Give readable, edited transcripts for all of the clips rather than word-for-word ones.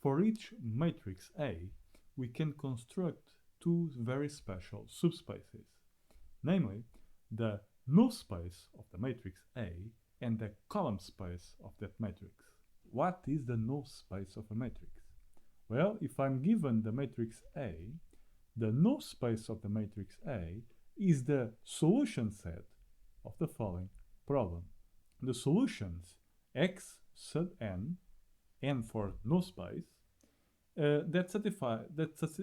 For each matrix A, we can construct two very special subspaces, namely the null space of the matrix A and the column space of that matrix. What is the null space of a matrix? Well, if I'm given the matrix A, the null space of the matrix A is the solution set of the following problem. The solutions x sub n for null space, that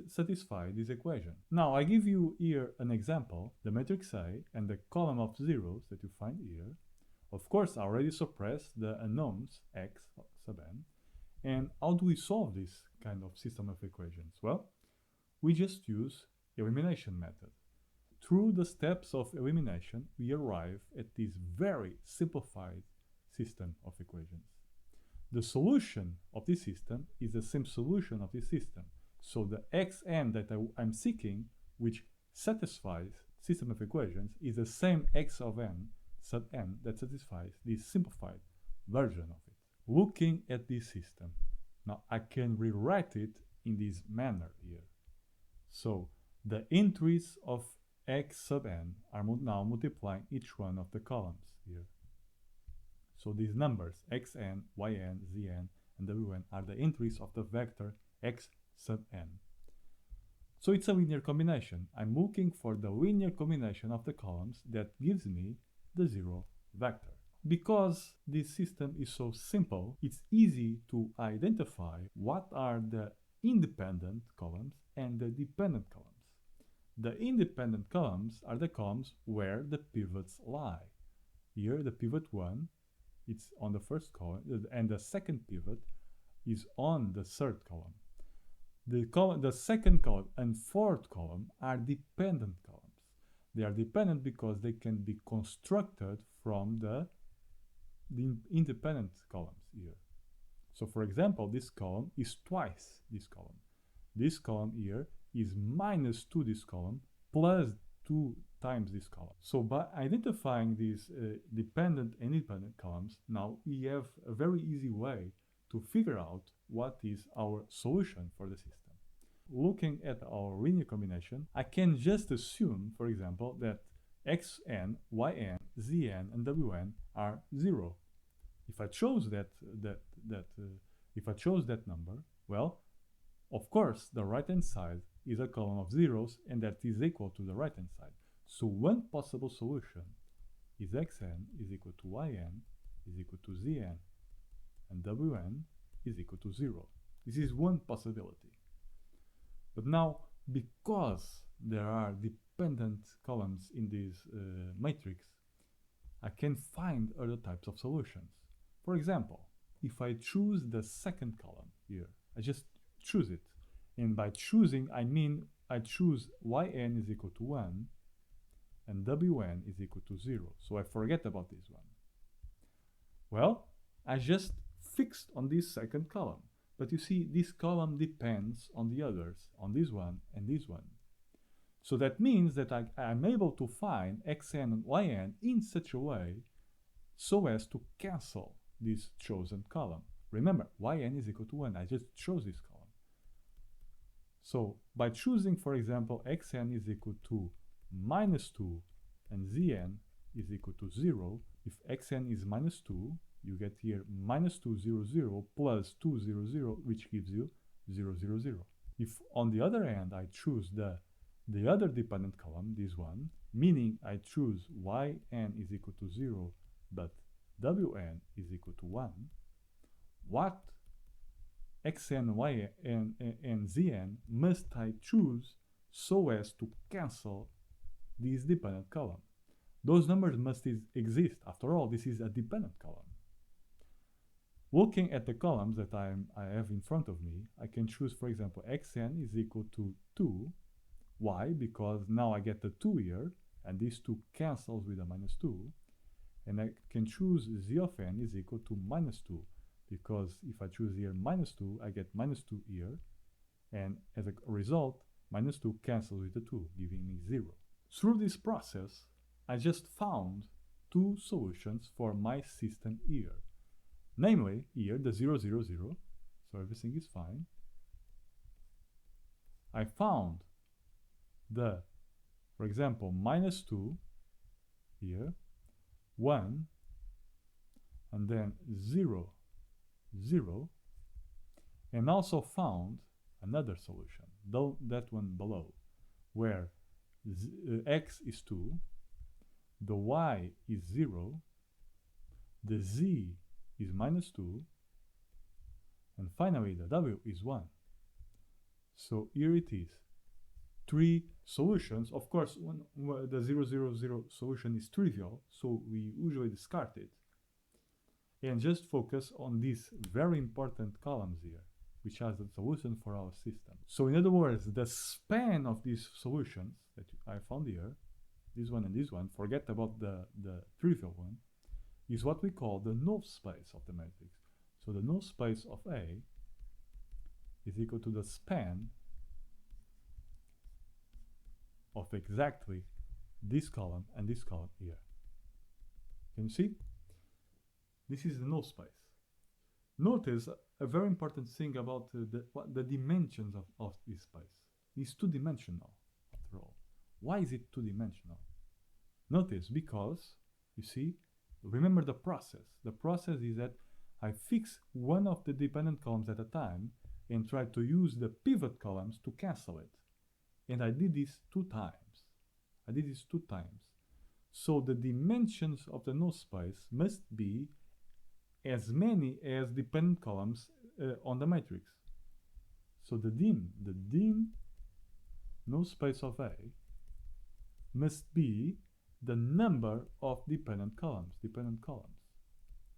satisfy this equation. Now I give you here an example, the matrix A and the column of zeros that you find here. Of course, I already suppressed the unknowns x sub n. And how do we solve this kind of system of equations? Well, we just use elimination method. Through the steps of elimination, we arrive at this very simplified system of equations. The solution of this system is the same solution of this system. So the xn that I'm seeking, which satisfies system of equations, is the same x of n sub n that satisfies this simplified version of it. Looking at this system, now I can rewrite it in this manner here. So the entries of x sub n are now multiplying each one of the columns here. So these numbers xn, yn, zn, and wn are the entries of the vector x sub n. So it's a linear combination. I'm looking for the linear combination of the columns that gives me the zero vector. Because this system is so simple, it's easy to identify what are the independent columns and the dependent columns. The independent columns are the columns where the pivots lie. Here the pivot 1, it's on the first column, and the second pivot is on the third column. The second column and fourth column are dependent columns. They are dependent because they can be constructed from the independent columns here. So for example, this column is twice this column. This column here is minus 2 this column plus 2 times this column. So by identifying these dependent and independent columns, now we have a very easy way to figure out what is our solution for the system. Looking at our linear combination, I can just assume, for example, that xn, yn, zn, and wn are 0. If I chose that number, well, of course, the right-hand side is a column of zeros, and that is equal to the right-hand side. So one possible solution is xn is equal to yn is equal to zn, and wn is equal to 0. This is one possibility. But now, because there are dependent columns in this matrix, I can find other types of solutions. For example, if I choose the second column here, I just choose it. And by choosing, I mean I choose yn is equal to 1 and wn is equal to 0. So I forget about this one. Well, I just fixed on this second column. But you see, this column depends on the others, on this one and this one. So that means that I'm able to find xn and yn in such a way so as to cancel this chosen column. Remember, yn is equal to 1. I just chose this column. So by choosing, for example, xn is equal to minus 2 and zn is equal to 0, if xn is minus 2, you get here minus 2, 0, 0 plus 2, 0, 0, which gives you 0, 0, 0. If on the other hand I choose the other dependent column, this one, meaning I choose yn is equal to 0, but wn is equal to 1, what xn, yn, and zn must I choose so as to cancel this dependent column? Those numbers must exist. After all, this is a dependent column. Looking at the columns that I have in front of me, I can choose, for example, xn is equal to 2. Why? Because now I get the 2 here, and this 2 cancels with a minus 2. And I can choose z of n is equal to minus 2, because if I choose here minus 2, I get minus 2 here, and as a result, minus 2 cancels with the 2, giving me 0. Through this process, I just found two solutions for my system here. Namely, here the 0, 0, 0, So everything is fine. I found the, for example, -2 here, 1, and then 0, 0, and also found another solution, though that one below, where x is 2, the y is 0, the z is -2, and finally the w is 1. So here it is. 3 solutions. Of course, the 0, 0, 0 solution is trivial, so we usually discard it and just focus on these very important columns here, which has the solution for our system. So in other words, the span of these solutions that I found here, this one and this one, forget about the trivial one, is what we call the null space of the matrix. So the null space of A is equal to the span of exactly this column and this column here. Can you see? This is the null space. Notice a very important thing about the dimensions of this space. It's two-dimensional, after all. Why is it two-dimensional? Notice, because, you see, remember the process. The process is that I fix one of the dependent columns at a time and try to use the pivot columns to cancel it. And I did this 2 times. So the dimensions of the null space must be as many as dependent columns on the matrix. So the dim null space of A must be the number of dependent columns,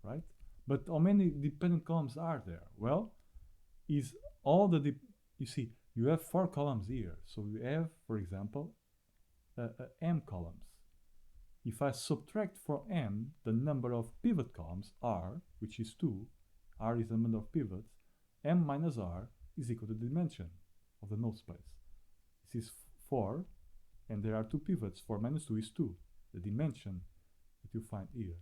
right? But how many dependent columns are there? Well, is all the, you see, you have 4 columns here. So you have, for example, m columns. If I subtract from m the number of pivot columns, r, which is 2, r is the number of pivots, m minus r is equal to the dimension of the null space. This is 4, and there are 2 pivots. 4 minus 2 is 2, the dimension that you find here.